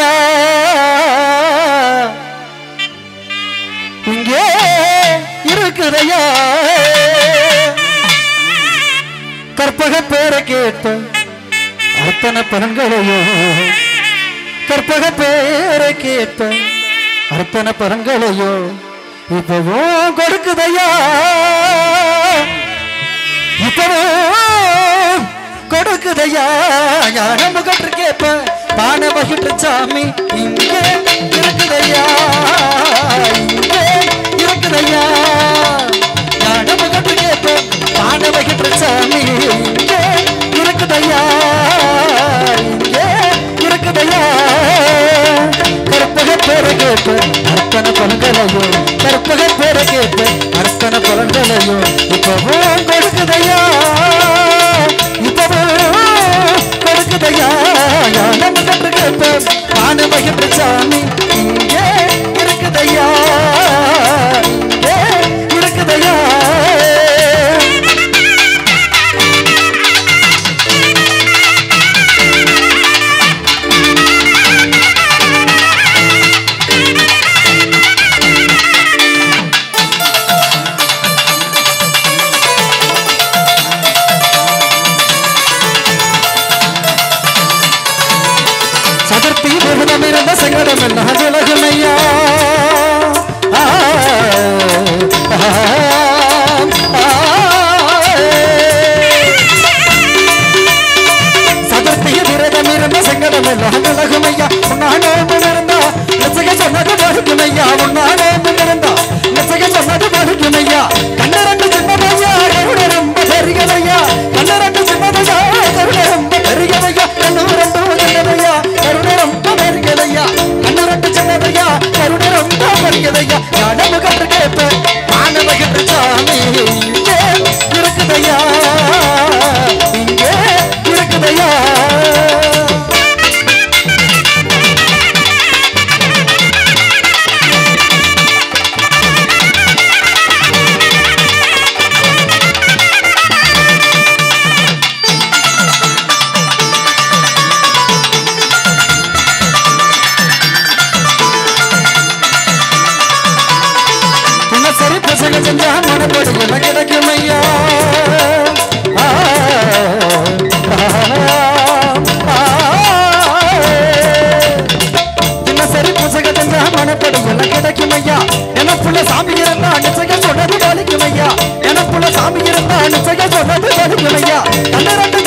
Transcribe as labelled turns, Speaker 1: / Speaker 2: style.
Speaker 1: இருக்குதையா இங்கே இருக்குதையா கற்பக பேரை கேட்ட அத்தனை பலன்களையோ கற்பக பேரை கேட்ட அத்தனை பலன்களையோ இப்பவும் கொடுக்குதையா இப்பவும் கொடுக்குதையா யாரும் முகற்று கேப்ப பானை வகிட்டு சாமி இங்கே இருக்குதையா இங்கே இருக்குதையா யாரும் முகற்று கேப்ப பானை வகிட்டு சாமி இங்கே இருக்குதையா இங்கே இருக்குதையா கற்பக பேரை கேட்டு அர்த்தன பலன்களையோ கற்பக பேரை கேட்டு அர்த்தன பலன்களையோ இப்பவும் கொடுக்குதையா இப்பவும் கொடுக்குதையா யாரும் கற்று கேட்டு பானை வகிட்டு சாமி இங்கே இருக்குதையா இங்கே இருக்குதையா சங்கடம் எல்லாம் விலகுமையா சதுர்த்திய விரதம் இருந்த சங்கடம் எல்லாம் விலகுமையா உன்னானே இருந்தா நிச்சய சொன்னது வருகுமையா உன்னானே இருந்தா நிச்சய சொன்னது வருகுமையா கண்ணரண்டு சின்னதையா கருணை ரொம்ப பெரியதையா கண்ணரண்டு சின்னதையா கருணை ரொம்ப பெரியதையா கண்ணு ரெண்டும் சின்னதையா கருணை ரொம்ப பெரியதையா கண்ணு ரெண்டு சின்னதையா கருணை ரொம்ப பெரியதையா யாரும் கற்று கேப்ப பானை வகிட்டு சாமி இங்கே இருக்குதையா இங்கே இருக்குதையா சரி பசங்க செஞ்சா மனப்படி என்ன கிடைக்கும் ஐயா சரி பசங்க செஞ்சா மனப்படி என்ன கிடைக்கும் ஐயா எனக்குள்ள சாமி இருந்தா நிச்சயம் சொன்னது வலிக்கும் ஐயா எனக்குள்ள சாமி இருந்தா நிச்சயம் சொன்னது வலிக்கும் ஐயா கண்ணு